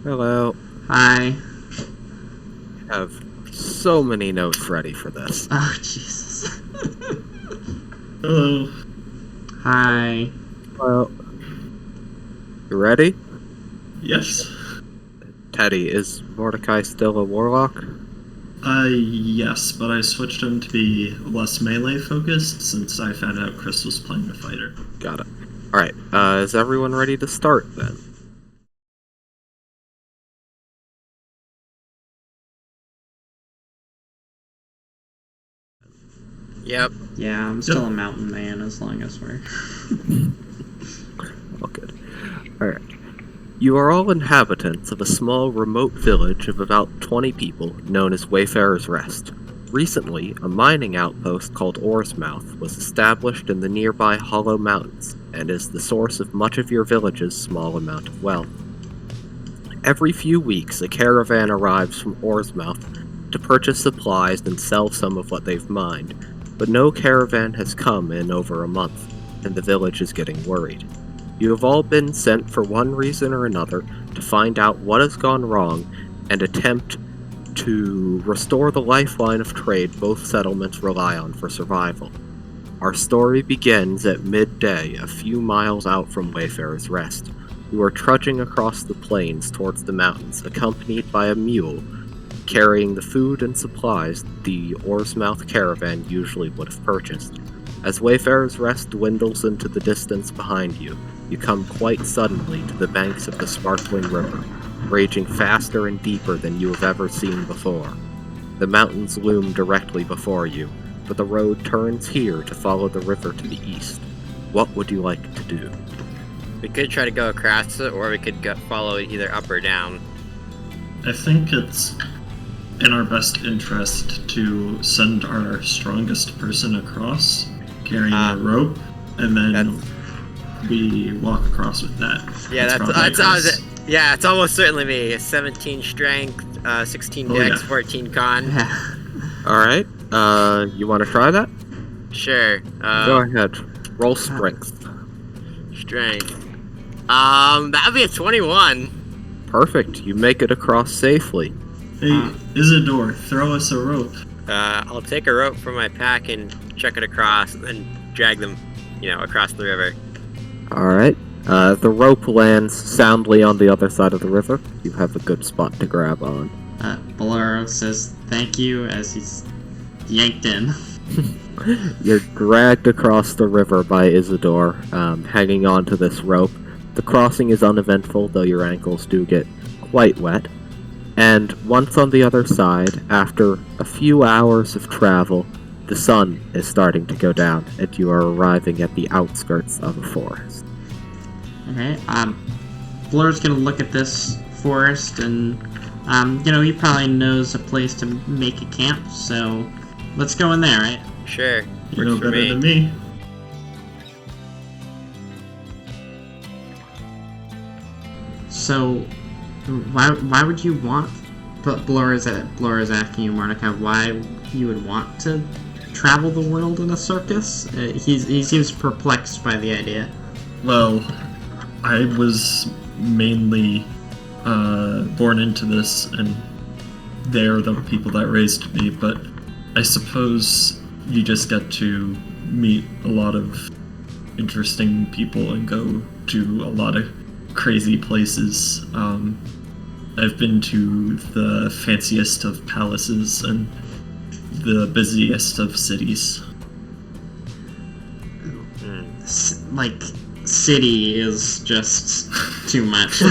Hello. Hi. I have so many notes ready for this. Oh, Jesus. Hello. Hi. Well, you ready? Yes. Teddy, is Mordecai still a warlock? Yes, but I switched him to be less melee focused since I found out Chris was playing a fighter. Got it. Alright, is everyone ready to start then? Yep. Yeah, I'm still a mountain man as long as we're... All good. Alright. You are all inhabitants of a small remote village of about 20 people known as Wayfarer's Rest. Recently, a mining outpost called Oarsmouth was established in the nearby Hollow Mountains and is the source of much of your village's small amount of wealth. Every few weeks, a caravan arrives from Oarsmouth to purchase supplies and sell some of what they've mined, but no caravan has come in over a month, and the village is getting worried. You have all been sent for one reason or another to find out what has gone wrong and attempt to restore the lifeline of trade both settlements rely on for survival. Our story begins at midday, a few miles out from Wayfarer's Rest. You are trudging across the plains towards the mountains, accompanied by a mule, carrying the food and supplies the Oarsmouth caravan usually would have purchased. As Wayfarer's Rest dwindles into the distance behind you, you come quite suddenly to the banks of the sparkling river, raging faster and deeper than you have ever seen before. The mountains loom directly before you, but the road turns here to follow the river to the east. What would you like to do? We could try to go across it, or we could follow it either up or down. I think it's in our best interest to send our strongest person across, carrying a rope, and then we walk across with that. Yeah, it's almost certainly me. 17 strength, 16 dex, 14 con. Alright, you want to try that? Sure. Go ahead. Roll strength. Strength. That'd be a 21. Perfect, you make it across safely. Hey, Isidore, throw us a rope. I'll take a rope from my pack and chuck it across, and then drag them, across the river. Alright. The rope lands soundly on the other side of the river. You have a good spot to grab on. Bolero says thank you as he's yanked in. You're dragged across the river by Isidore, hanging on to this rope. The crossing is uneventful, though your ankles do get quite wet. And once on the other side, after a few hours of travel, the sun is starting to go down, and you are arriving at the outskirts of a forest. Okay, Bolero's gonna look at this forest and, he probably knows a place to make a camp, so let's go in there, right? Sure. You know Works for better me. than me. So, why would you want... But Blora's asking you, Mordecai, why you would want to travel the world in a circus? He seems perplexed by the idea. Well, I was mainly born into this, and they're the people that raised me, but I suppose you just get to meet a lot of interesting people and go to a lot of crazy places. I've been to the fanciest of palaces and the busiest of cities. City is just too much.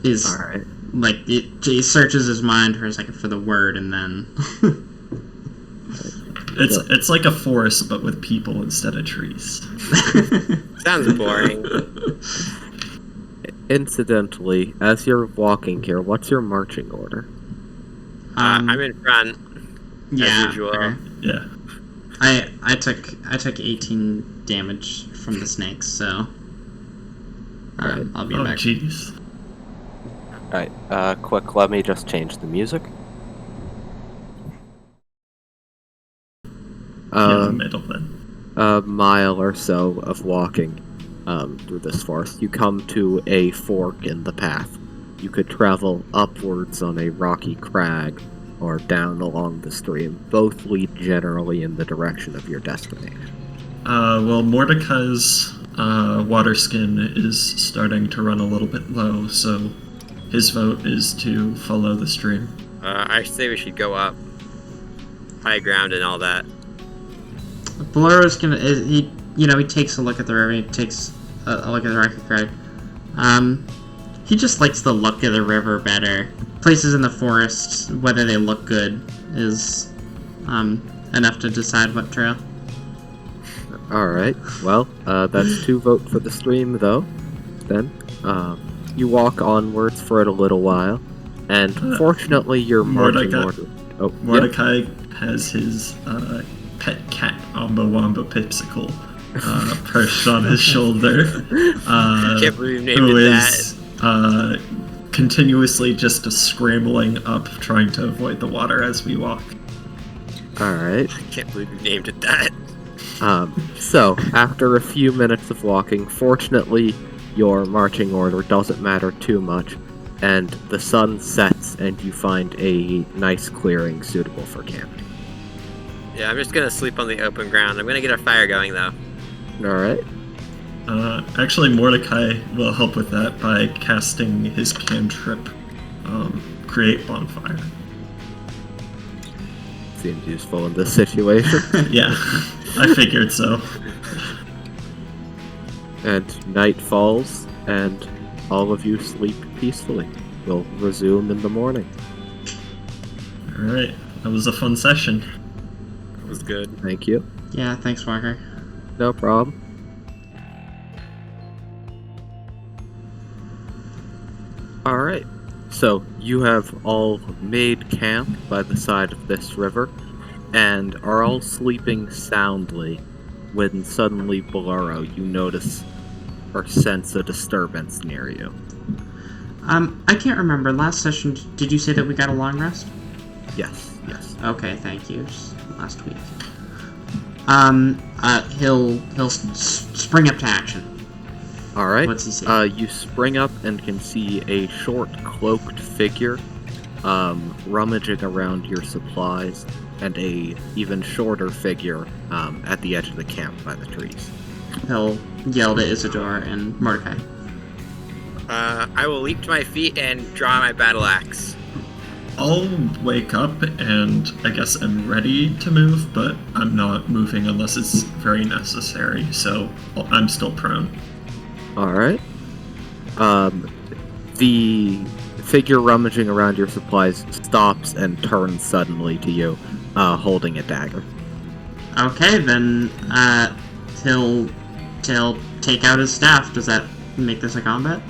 Alright. He searches his mind for a second for the word, and then... It's like a forest, but with people instead of trees. Sounds boring. Incidentally, as you're walking here, what's your marching order? I'm in front, yeah, as usual. okay. Yeah. I took 18 damage from the snakes, so Right. I'll be Oh, back. jeez. Alright, quick, let me just change the music. Yeah, the middle then. A mile or so of walking, through this forest, you come to a fork in the path. You could travel upwards on a rocky crag or down along the stream. Both lead generally in the direction of your destination. Well, Mordecai's water skin is starting to run a little bit low, so his vote is to follow the stream. I say we should go up. High ground and all that. Valoro's gonna, he takes a look at the river, he takes a look at the rocky crag. He just likes the look of the river better. Places in the forest, whether they look good, is enough to decide what trail. Alright, well, that's 2 votes for the stream, though. Then, you walk onwards for it a little while, and fortunately your marching order... Oh, Mordecai has his pet cat, Amba Wamba Pipsicle, perched on his shoulder. Can't believe you named who it is continuously just scrambling up, trying to avoid the water as we walk. Alright. I can't believe you named it that. So, after a few minutes of walking, fortunately, your marching order doesn't matter too much, and the sun sets and you find a nice clearing suitable for camping. Yeah, I'm just gonna sleep on the open ground. I'm gonna get a fire going, though. Alright. Actually, Mordecai will help with that by casting his cantrip, Create Bonfire. Seems useful in this situation. Yeah, I figured so. And night falls, and all of you sleep peacefully. We'll resume in the morning. Alright, that was a fun session. It was good. Thank you. Yeah, thanks, Walker. No problem. Alright, so you have all made camp by the side of this river, and are all sleeping soundly, when suddenly below you notice or sense a disturbance near you. I can't remember. Last session, did you say that we got a long rest? Yes, yes. Okay, thank you. Just last week. He'll spring up to action. Alright, What's he say? you spring up and can see a short, cloaked figure, rummaging around your supplies, and a even shorter figure, at the edge of the camp by the trees. He'll yell to Isidore and Mordecai. I will leap to my feet and draw my battle axe. I'll wake up and I guess I'm ready to move, but I'm not moving unless it's very necessary, so I'm still prone. Alright. The figure rummaging around your supplies stops and turns suddenly to you, holding a dagger. Okay, then, he'll take out his staff. Does that make this a combat?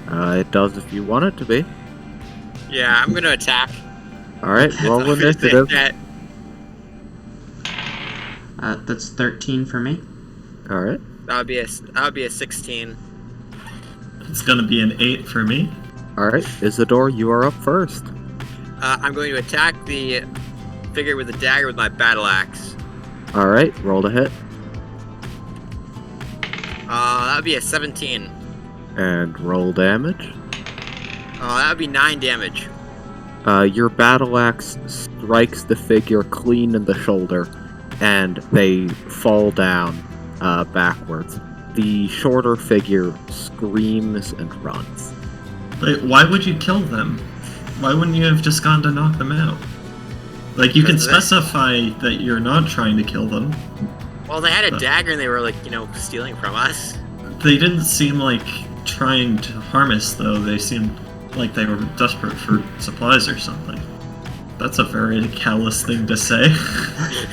It does if you want it to be. Yeah, I'm gonna attack. Alright, roll initiative. That's 13 for me. Alright. That would be a 16. It's gonna be an 8 for me. Alright, Isidore, you are up first. I'm going to attack the figure with the dagger with my battle axe. Alright, roll to hit. That would be a 17. And roll damage. That would be 9 damage. Your battle axe strikes the figure clean in the shoulder, and they fall down backwards. The shorter figure screams and runs. Wait, why would you kill them? Why wouldn't you have just gone to knock them out? Like, you can specify that you're not trying to kill them. Well, they had a dagger and they were, like, stealing from us. They didn't seem like trying to harm us, though. They seemed like they were desperate for supplies or something. That's a very callous thing to say.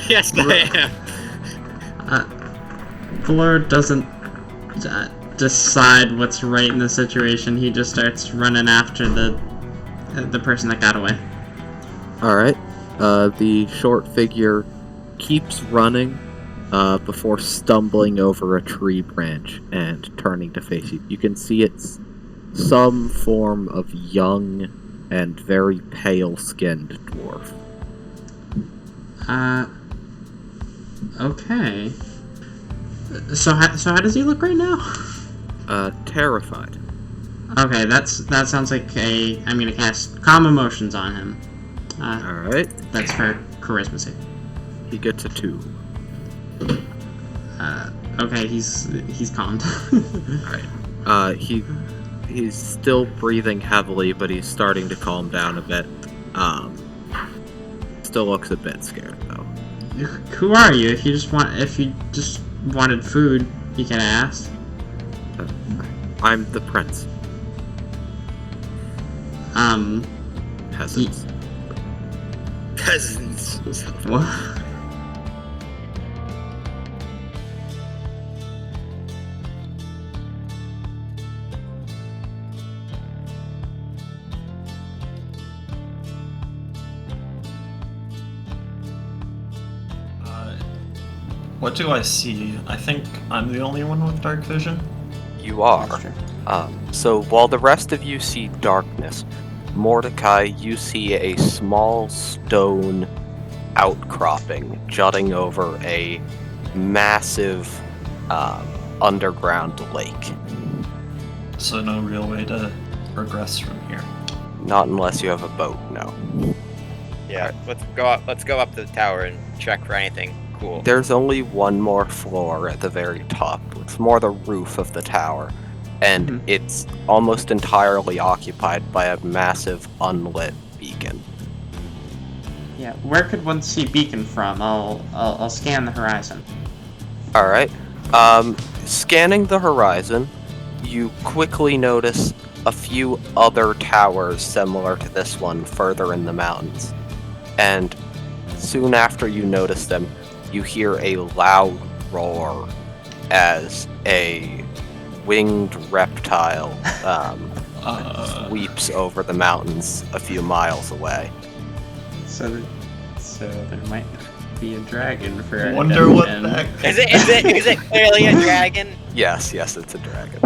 Yes, I am. Valor doesn't decide what's right in the situation. He just starts running after the person that got away. Alright. The short figure keeps running before stumbling over a tree branch and turning to face you. You can see it's some form of young and very pale-skinned dwarf. Okay. So how does he look right now? Terrified. Okay, that sounds like I'm gonna cast calm emotions on him. Alright. That's for charisma save. He gets a 2. Okay, he's calmed. Alright. He's still breathing heavily, but he's starting to calm down a bit. Still looks a bit scared though. Who are you? If you just wanted food, you could ask. I'm the prince. Peasants. Peasants. What? What do I see? I think I'm the only one with dark vision. You are. That's true. So while the rest of you see darkness, Mordecai, you see a small stone outcropping jutting over a massive underground lake. So no real way to progress from here. Not unless you have a boat, no. Yeah, let's go up to the tower and check for anything cool. There's only one more floor at the very top. It's more the roof of the tower, and it's almost entirely occupied by a massive unlit beacon. Yeah, where could one see beacon from? I'll scan the horizon. All right. Scanning the horizon, you quickly notice a few other towers similar to this one further in the mountains. And soon after you notice them, you hear a loud roar as a winged reptile sweeps over the mountains a few miles away. So there might be a dragon for our Wonder what dungeon. that Is it clearly a dragon? Yes, it's a dragon.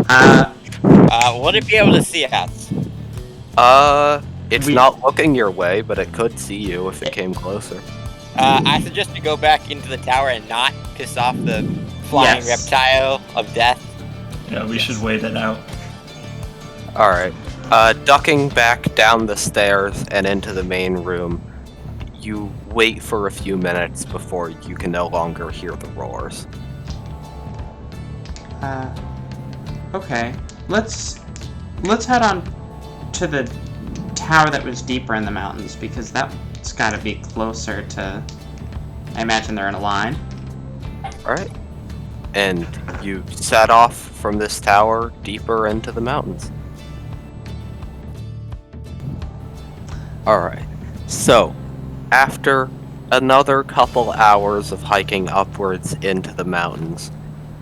Would it be able to see us? It's We- not looking your way, but it could see you if it came closer. I suggest we go back into the tower and not piss off the flying Yes. reptile of death. Yeah, we should wait it out. Alright. Ducking back down the stairs and into the main room, you wait for a few minutes before you can no longer hear the roars. Okay. Let's head on to the tower that was deeper in the mountains, because that's got to be closer to. I imagine they're in a line. Alright. And you set off from this tower deeper into the mountains. Alright. So, after another couple hours of hiking upwards into the mountains,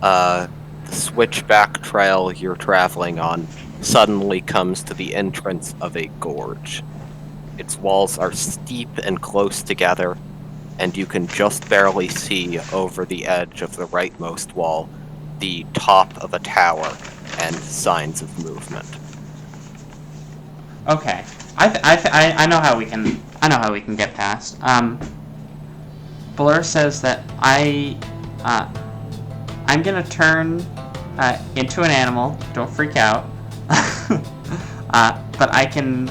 the switchback trail you're traveling on suddenly comes to the entrance of a gorge. Its walls are steep and close together, and you can just barely see over the edge of the rightmost wall the top of a tower and signs of movement. Okay. I know how we can get past. Blur says that I'm gonna turn into an animal. Don't freak out. But I can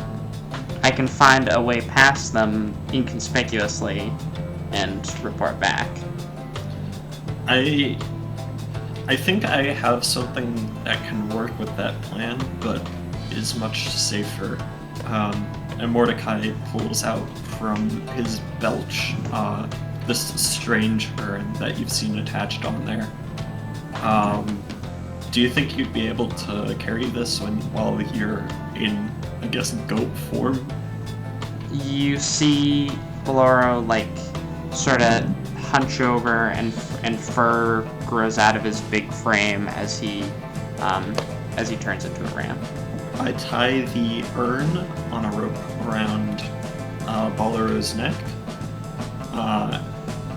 find a way past them inconspicuously and report back. I think I have something that can work with that plan, but is much safer. And Mordecai pulls out from his belch this strange urn that you've seen attached on there. Do you think you'd be able to carry this while you're in, I guess, goat form? You see Boloro sort of hunch over, and fur grows out of his big frame as he turns into a ram. I tie the urn on a rope around Bolaro's neck,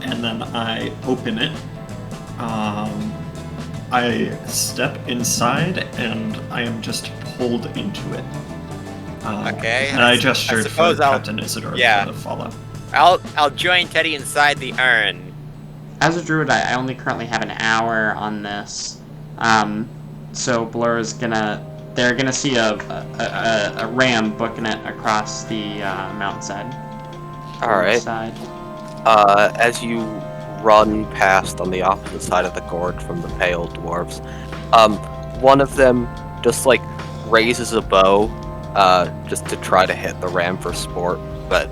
and then I open it. I step inside, and I am just pulled into it. Okay. And I gestured for suppose I'll- Captain Isidore yeah. to follow. I'll join Teddy inside the urn. as a druid, I only currently have an hour on this. So Blur's they're gonna see a ram booking it across the mountainside. Alright. Side. As you run past on the opposite side of the gorge from the pale dwarves, one of them just like raises a bow, just to try to hit the ram for sport, but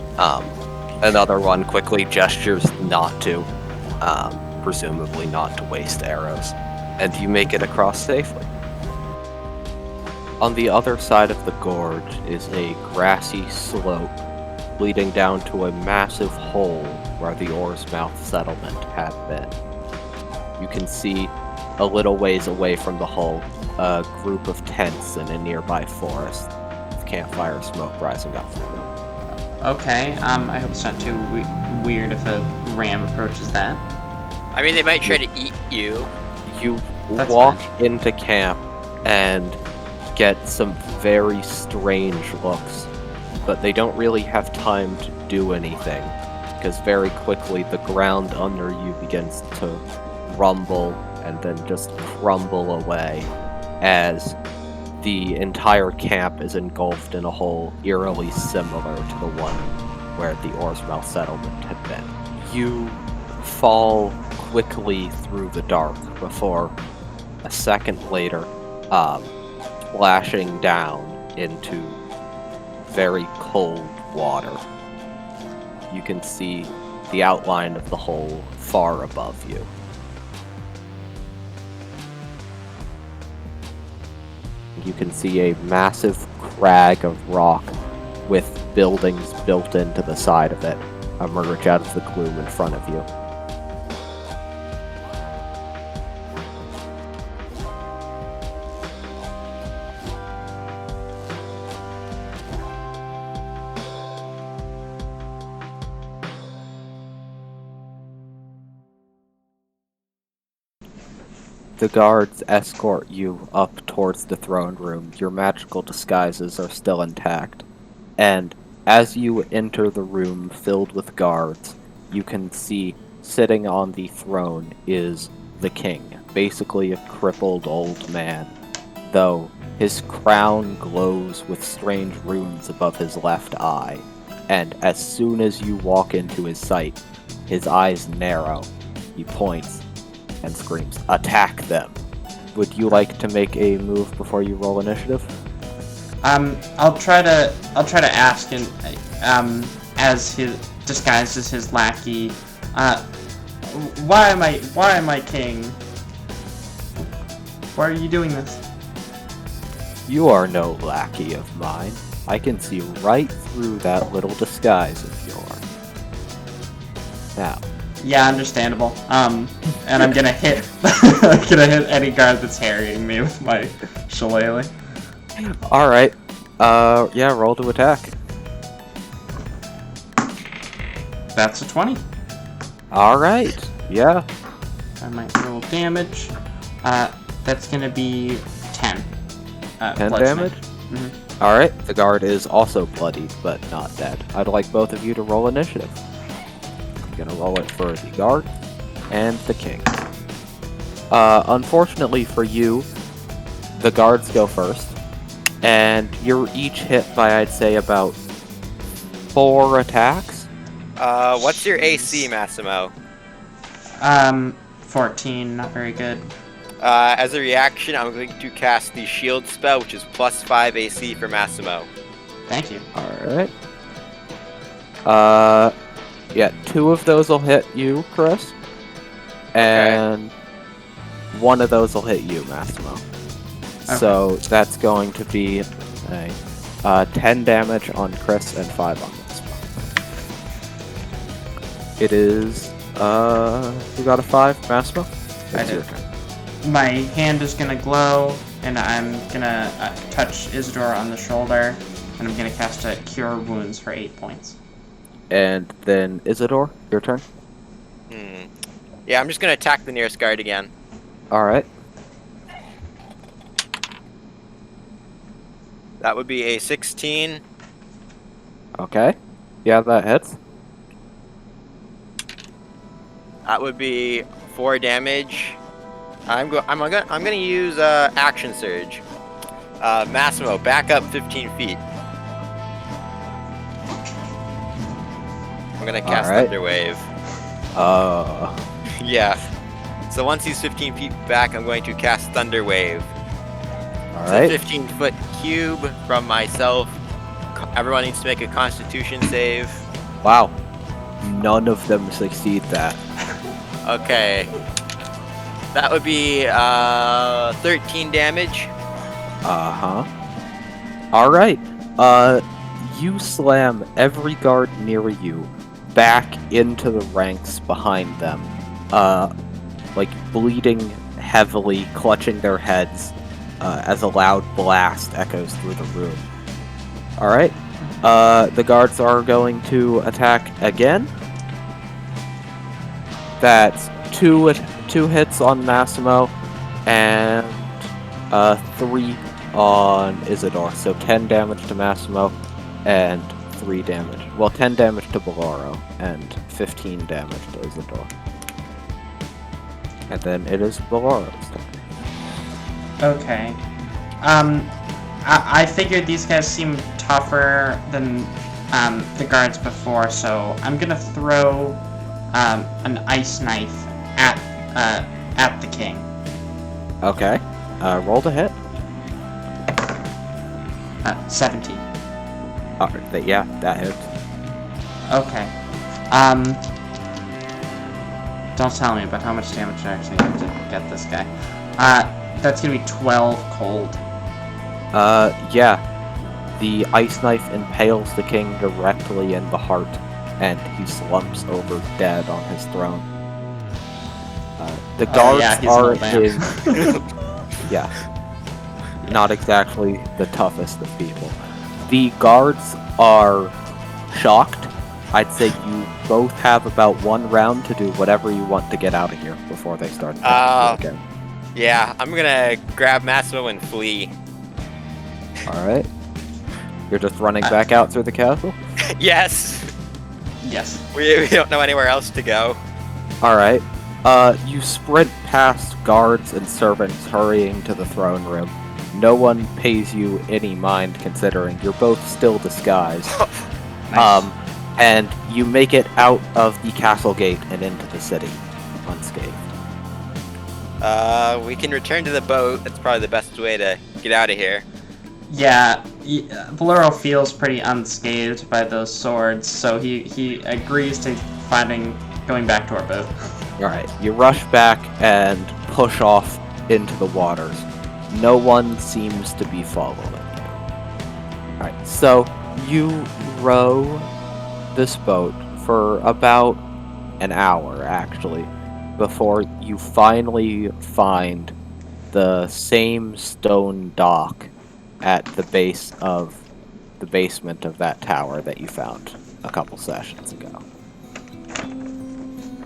another one quickly gestures not to, presumably not to waste arrows, and you make it across safely. On the other side of the gorge is a grassy slope leading down to a massive hole where the Oarsmouth settlement had been. You can see a little ways away from the hole a group of tents in a nearby forest with campfire smoke rising up from them. Okay, I hope it's not too weird if a ram approaches that. I mean, they might try to eat you. You That's walk into camp and get some very strange looks, but they don't really have time to do anything, because very quickly the ground under you begins to rumble and then just crumble away as the entire camp is engulfed in a hole eerily similar to the one where the Oarsmouth settlement had been. You fall quickly through the dark before a second later splashing down into very cold water. You can see the outline of the hole far above you. You can see a massive crag of rock with buildings built into the side of it emerge out of the gloom in front of you. The guards escort you up towards the throne room. Your magical disguises are still intact. And as you enter the room filled with guards, you can see sitting on the throne is the king, basically a crippled old man, though his crown glows with strange runes above his left eye. And as soon as you walk into his sight, his eyes narrow. He points and screams, "Attack them!" Would you like to make a move before you roll initiative? I'll try to ask him, as his disguised as his lackey, why am I king? Why are you doing this? You are no lackey of mine. I can see right through that little disguise of yours. Now, yeah, understandable. And I'm gonna hit any guard that's harrying me with my shillelagh. alright. Yeah, roll to attack. That's a 20. Alright, yeah. I might roll damage. That's gonna be 10. 10 bludgeoning. damage? Mhm. Alright, the guard is also bloodied, but not dead. I'd like both of you to roll initiative. I'm gonna roll it for the guard and the king. Unfortunately for you, the guards go first, and you're each hit by, I'd say, about 4 attacks. What's your AC, Massimo? 14, not very good. As a reaction, I'm going to cast the shield spell, which is +5 AC for Massimo. Thank you. Alright. Yeah, 2 of those will hit you, Chris. And 1 of those will hit you, Massimo. So that's going to be a 10 damage on Chris and 5 on Massimo. It is, you got a 5, Massimo? I It's your did. turn. My hand is gonna glow, and I'm gonna touch Isidore on the shoulder, and I'm gonna cast a Cure Wounds for 8 points. And then Isidore, your turn. Yeah, I'm just gonna attack the nearest guard again. Alright. That would be a 16. Okay. Yeah, that hits. That would be 4 damage. I'm gonna use action surge. Massimo, back up 15 feet. I'm gonna cast Alright. Thunder Wave. Yeah. So once he's 15 feet back, I'm going to cast Thunder Wave. Alright. It's a 15-foot cube from myself. Everyone needs to make a Constitution save. Wow. None of them succeed that. Okay. That would be 13 damage. Uh-huh. Alright. You slam every guard near you back into the ranks behind them. Like bleeding heavily, clutching their heads, as a loud blast echoes through the room. Alright. The guards are going to attack again. That's two hits on Massimo and 3 on Isidore. So 10 damage to Massimo and 3 damage. Well, 10 damage to Bolaro and 15 damage to Isidore. And then it is Bolaro's turn. Okay. I figured these guys seem tougher than the guards before, so I'm gonna throw an ice knife at the king. Okay. Roll to hit. 17. Yeah, that hits. Okay. Don't tell me about how much damage I actually have to get this guy. That's gonna be 12 cold. Yeah. The ice knife impales the king directly in the heart, and he slumps over dead on his throne. The guards yeah, he's are an old in... Yeah. Not exactly the toughest of people. The guards are shocked. I'd say you both have about 1 round to do whatever you want to get out of here before they start attacking you again. Yeah, I'm gonna grab Massimo and flee. Alright. You're just running back out through the castle? Yes! Yes. We don't know anywhere else to go. Alright. You sprint past guards and servants hurrying to the throne room. No one pays you any mind considering you're both still disguised. Nice. And you make it out of the castle gate and into the city unscathed. We can return to the boat. That's probably the best way to get out of here. Yeah, Bolaro feels pretty unscathed by those swords, so he agrees to going back to our boat. Alright, you rush back and push off into the waters. No one seems to be following you. Alright, so you row this boat for about an hour, actually, before you finally find the same stone dock at the base of the basement of that tower that you found a couple sessions ago.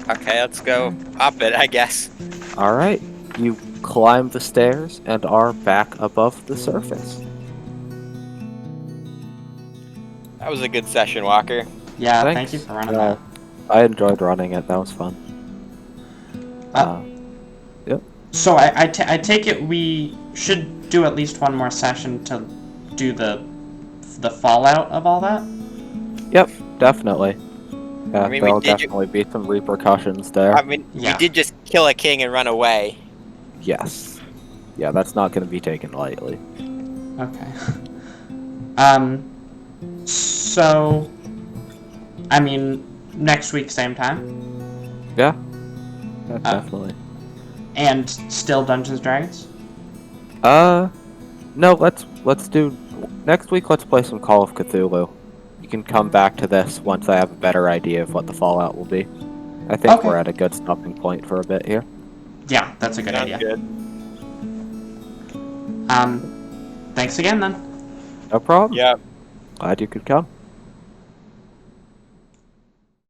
Okay, let's go up it, I guess. Alright, you climb the stairs and are back above the surface. That was a good session, Walker. Yeah, Thanks. thank you for running that. I enjoyed running it, that was fun. So I take it we should do at least one more session to do the fallout of all that? Yep, definitely. Yeah, I mean, we there'll did definitely be some repercussions there. I mean, Yeah. we did just kill a king and run away. Yes. Yeah, that's not going to be taken lightly. Okay. So, I mean, next week same time, Yeah, definitely. and still Dungeons & Dragons. No, let's do next week. Let's play some Call of Cthulhu. You can come back to this once I have a better idea of what the fallout will be. I think Okay. we're at a good stopping point for a bit here. Yeah, that's a good Sounds idea. good. Thanks again then. No problem. Yeah. Glad you could come.